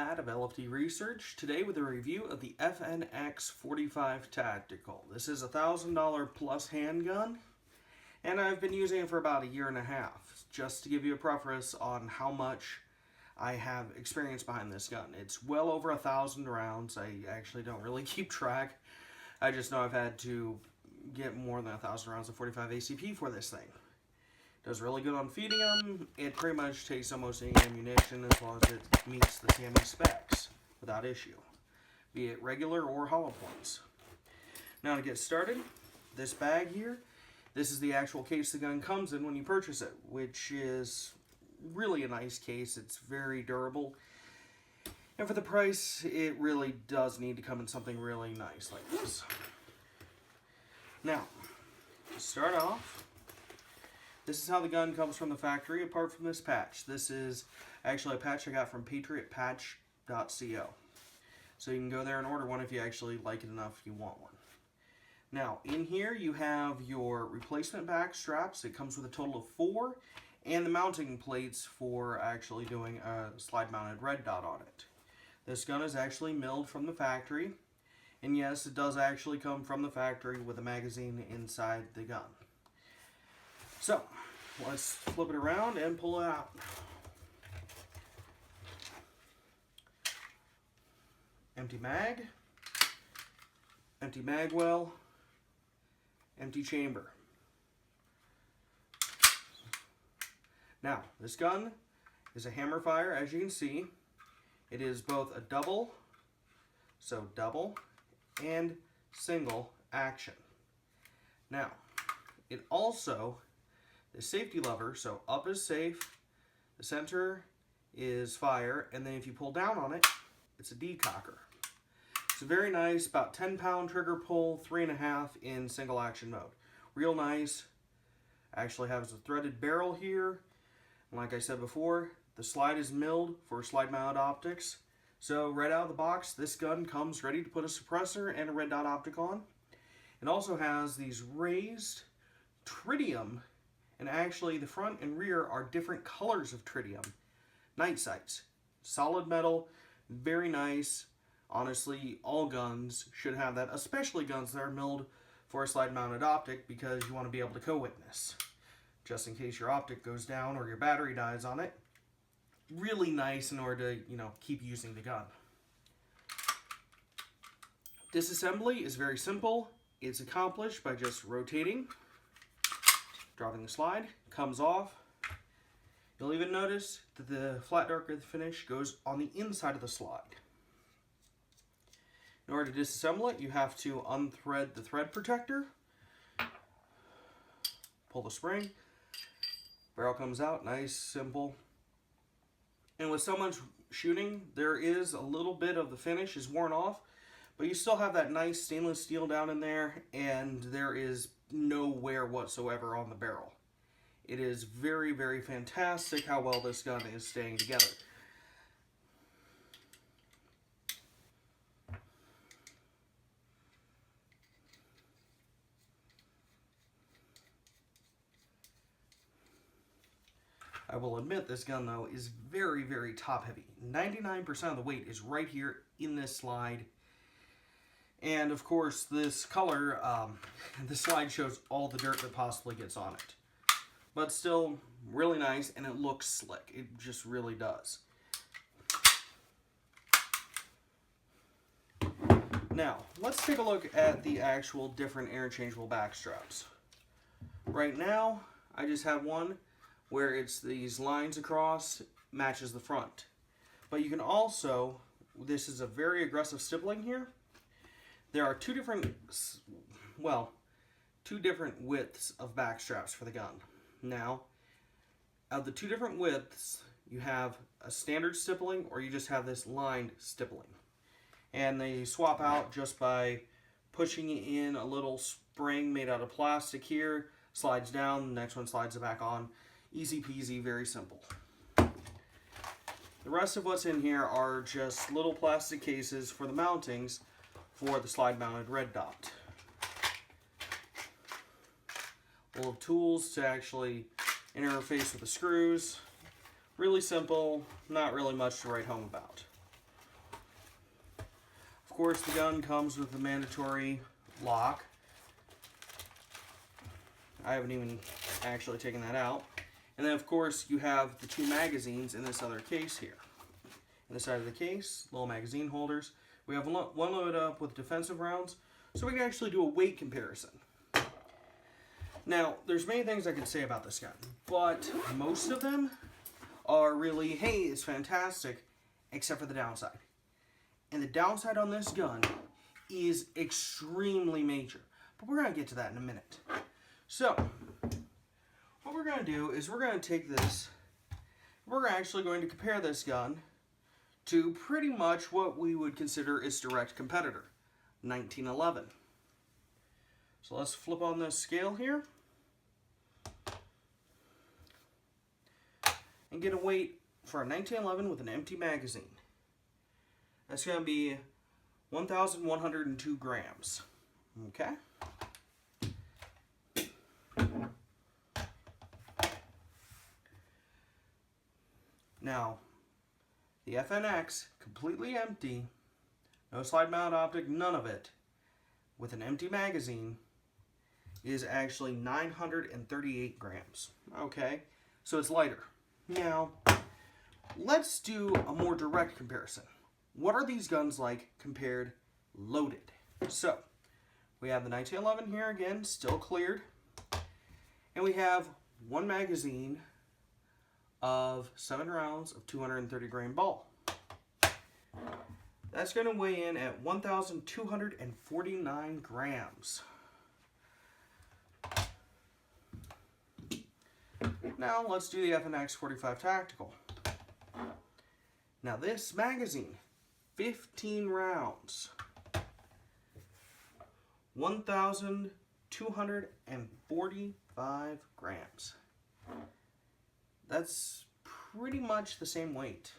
Matt of LFD Research, today with a review of the FNX 45 Tactical. This is a $1,000 plus handgun, and I've been using it for about a year and a half. Just to give you a preface on how much I have experience behind this gun. It's well over 1,000 rounds. I actually don't really keep track. I just know I've had to get more than 1,000 rounds of 45 ACP for this thing. Does really good on feeding them. It pretty much takes almost any ammunition as long as it meets the SAMI specs without issue, be it regular or hollow points. Now to get started, this bag here, this is the actual case the gun comes in when you purchase it, which is really a nice case. It's very durable. And for the price, it really does need to come in something really nice like this. Now, to start off, this is how the gun comes from the factory, apart from this patch. This is actually a patch I got from patriotpatch.co. So you can go there and order one if you actually like it enough you want one. Now, in here you have your replacement back straps. It comes with a total of 4, and the mounting plates for actually doing a slide-mounted red dot on it. This gun is actually milled from the factory, and yes, it does actually come from the factory with a magazine inside the gun. So, let's flip it around and pull it out. Empty mag well, empty chamber. Now, this gun is a hammer fire, as you can see. It is both a double, so double, and single action. Now, it also, the safety lever, so up is safe, the center is fire, and then if you pull down on it, it's a decocker. It's a very nice, about 10-pound trigger pull, 3.5 in single action mode. Real nice. Actually has a threaded barrel here. And like I said before, the slide is milled for slide mounted optics. So right out of the box, this gun comes ready to put a suppressor and a red dot optic on. It also has these raised tritium, and actually the front and rear are different colors of tritium night sights. Solid metal, very nice. Honestly, all guns should have that, especially guns that are milled for a slide mounted optic, because you want to be able to co-witness just in case your optic goes down or your battery dies on it. Really nice in order to, keep using the gun. Disassembly is very simple. It's accomplished by just rotating, dropping the slide, comes off. You'll even notice that the flat darker finish goes on the inside of the slide. In order to disassemble it, you have to unthread the thread protector, pull the spring, barrel comes out, nice, simple. And with so much shooting, there is a little bit of the finish is worn off, but you still have that nice stainless steel down in there, and there is no wear whatsoever on the barrel. It is very, very fantastic how well this gun is staying together. I will admit this gun, though, is very, very top heavy. 99% of the weight is right here in this slide. And of course, this color, the slide shows all the dirt that possibly gets on it. But still, really nice, and it looks slick. It just really does. Now, let's take a look at the actual different interchangeable back straps. Right now, I just have one where it's these lines across, matches the front. But you can also, this is a very aggressive stippling here. There are two different widths of back straps for the gun. Now, of the two different widths, you have a standard stippling, or you just have this lined stippling. And they swap out just by pushing in a little spring made out of plastic here, slides down, the next one slides it back on. Easy peasy, very simple. The rest of what's in here are just little plastic cases for the mountings for the slide mounted red dot. Little tools to actually interface with the screws. Really simple, not really much to write home about. Of course, the gun comes with the mandatory lock. I haven't even actually taken that out. And then, of course, you have the 2 magazines in this other case here. In the side of the case, little magazine holders. We have one loaded up with defensive rounds, so we can actually do a weight comparison. Now, there's many things I could say about this gun, but most of them are really, hey, it's fantastic, except for the downside. And the downside on this gun is extremely major, but we're going to get to that in a minute. So, what we're going to do is we're going to take this, we're actually going to compare this gun to pretty much what we would consider its direct competitor, 1911. So let's flip on this scale here and get a weight for a 1911 with an empty magazine. That's going to be 1,102 grams. Okay? Now, the FNX, completely empty, no slide mount optic, none of it, with an empty magazine, is actually 938 grams. Okay, so it's lighter. Now, let's do a more direct comparison. What are these guns like compared loaded? So, we have the 1911 here again, still cleared. And we have one magazine of 7 rounds of 230 grain ball. That's going to weigh in at 1,249 grams. Now let's do the FNX 45 Tactical. Now this magazine, 15 rounds, 1,245 grams. That's pretty much the same weight.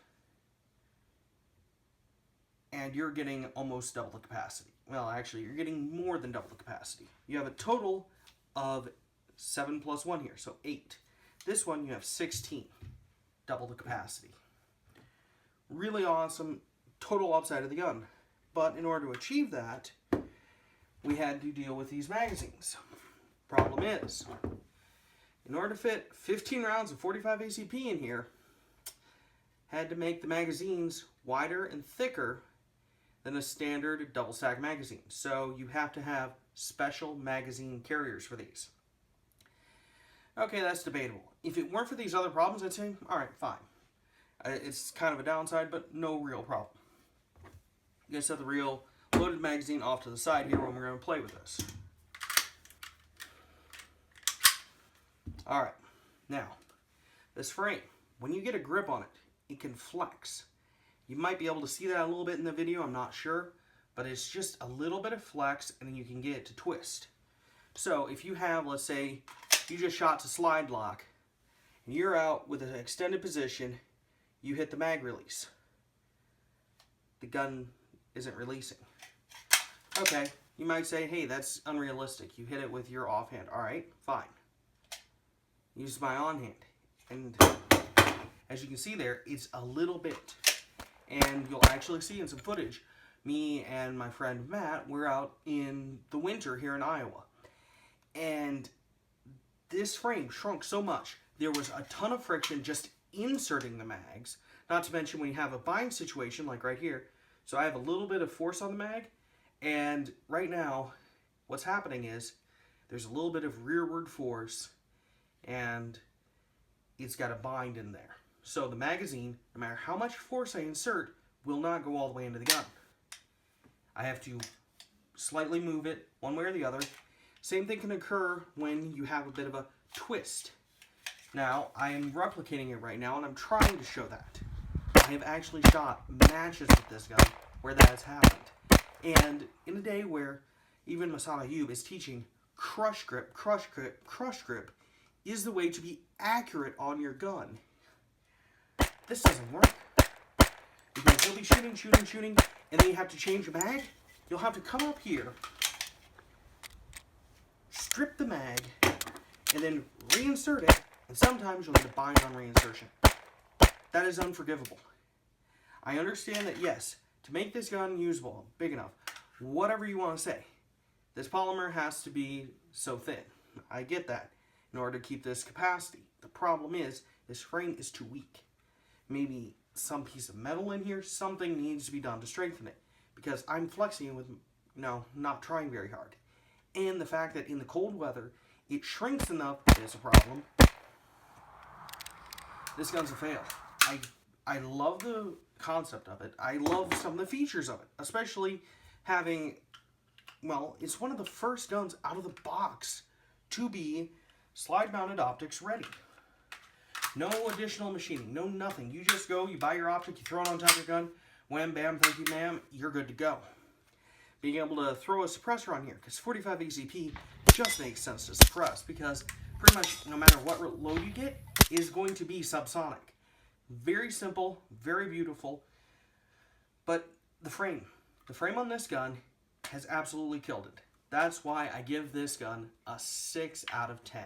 And you're getting almost double the capacity. Well, actually, you're getting more than double the capacity. You have a total of 7 plus 1 here, so 8. This one, you have 16. Double the capacity. Really awesome total upside of the gun. But in order to achieve that, we had to deal with these magazines. Problem is, in order to fit 15 rounds of 45 ACP in here, had to make the magazines wider and thicker than a standard double stack magazine. So you have to have special magazine carriers for these. Okay, that's debatable. If it weren't for these other problems, I'd say, all right, fine. It's kind of a downside, but no real problem. You guys set the real loaded magazine off to the side here when we're going to play with this. All right, now, this frame, when you get a grip on it, it can flex. You might be able to see that a little bit in the video, I'm not sure, but it's just a little bit of flex and then you can get it to twist. So if you have, let's say, you just shot to slide lock and you're out with an extended position, you hit the mag release. The gun isn't releasing. Okay, you might say, hey, that's unrealistic. You hit it with your offhand. All right, fine. Use my on hand. And as you can see there, it's a little bit. And you'll actually see in some footage, me and my friend Matt, we're out in the winter here in Iowa. And this frame shrunk so much, there was a ton of friction just inserting the mags. Not to mention when you have a bind situation, like right here. So I have a little bit of force on the mag. And right now, what's happening is, there's a little bit of rearward force. And it's got a bind in there. So the magazine, no matter how much force I insert, will not go all the way into the gun. I have to slightly move it one way or the other. Same thing can occur when you have a bit of a twist. Now, I am replicating it right now, and I'm trying to show that. I have actually shot matches with this gun where that has happened. And in a day where even Masada Ayub is teaching crush grip, crush grip, crush grip is the way to be accurate on your gun. This doesn't work. Because you'll be shooting, and then you have to change your mag. You'll have to come up here, strip the mag, and then reinsert it, and sometimes you'll need to bind on reinsertion. That is unforgivable. I understand that, yes, To make this gun usable, big enough, whatever you want to say, this polymer has to be so thin. I get that, in order to keep this capacity. The problem is, this frame is too weak. Maybe some piece of metal in here, something needs to be done to strengthen it. Because I'm flexing it with, not trying very hard. And the fact that in the cold weather, it shrinks enough is a problem. This gun's a fail. I love the concept of it. I love some of the features of it. Especially having, well, it's one of the first guns out of the box to be slide-mounted optics ready. No additional machining, no nothing. You just go, you buy your optic, you throw it on top of your gun, wham, bam, thank you, ma'am, you're good to go. Being able to throw a suppressor on here, because 45 ACP just makes sense to suppress, because pretty much no matter what load you get, is going to be subsonic. Very simple, very beautiful, but the frame on this gun has absolutely killed it. That's why I give this gun a 6 out of 10,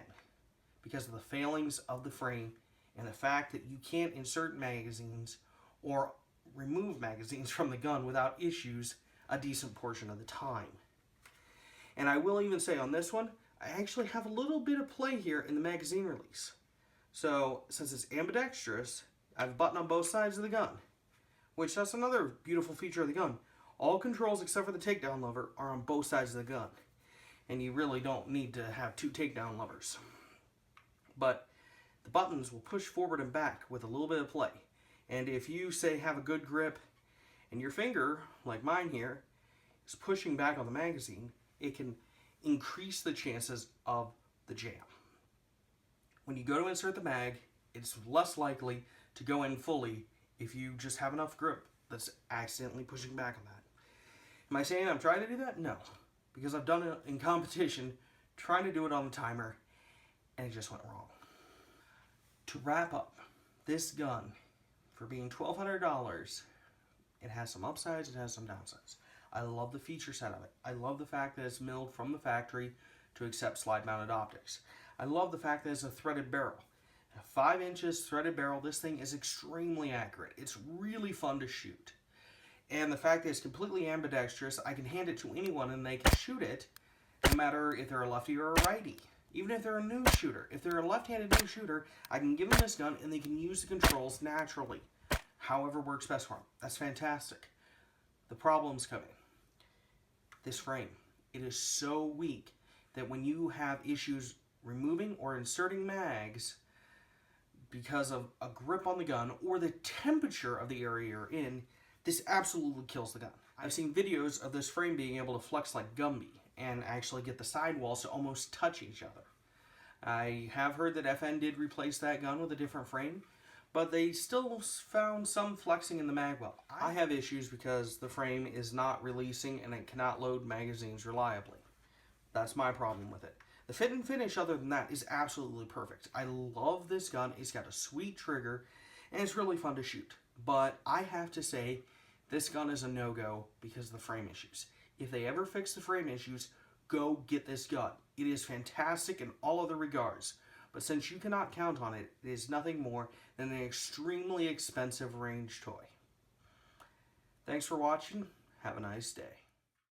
because of the failings of the frame and the fact that you can't insert magazines or remove magazines from the gun without issues a decent portion of the time. And I will even say on this one, I actually have a little bit of play here in the magazine release. So since it's ambidextrous, I have a button on both sides of the gun, which that's another beautiful feature of the gun. All controls except for the takedown lever are on both sides of the gun. And you really don't need to have two takedown levers. But the buttons will push forward and back with a little bit of play. And if you, say, have a good grip and your finger, like mine here, is pushing back on the magazine, it can increase the chances of the jam. When you go to insert the mag, it's less likely to go in fully if you just have enough grip that's accidentally pushing back on that. Am I saying I'm trying to do that? No. Because I've done it in competition, trying to do it on the timer, and it just went wrong. To wrap up, this gun, for being $1,200, it has some upsides, it has some downsides. I love the feature set of it. I love the fact that it's milled from the factory to accept slide-mounted optics. I love the fact that it's a threaded barrel. A 5 inches threaded barrel, this thing is extremely accurate. It's really fun to shoot. And the fact that it's completely ambidextrous, I can hand it to anyone and they can shoot it, no matter if they're a lefty or a righty. Even if they're a new shooter. If they're a left-handed new shooter, I can give them this gun and they can use the controls naturally. However works best for them. That's fantastic. The problems come in. This frame. It is so weak that when you have issues removing or inserting mags because of a grip on the gun or the temperature of the area you're in, this absolutely kills the gun. I've seen videos of this frame being able to flex like Gumby and actually get the sidewalls to almost touch each other. I have heard that FN did replace that gun with a different frame, but they still found some flexing in the mag well. I have issues because the frame is not releasing and it cannot load magazines reliably. That's my problem with it. The fit and finish other than that is absolutely perfect. I love this gun. It's got a sweet trigger and it's really fun to shoot. But I have to say, this gun is a no-go because of the frame issues. If they ever fix the frame issues, go get this gun. It is fantastic in all other regards. But since you cannot count on it, it is nothing more than an extremely expensive range toy. Thanks for watching. Have a nice day.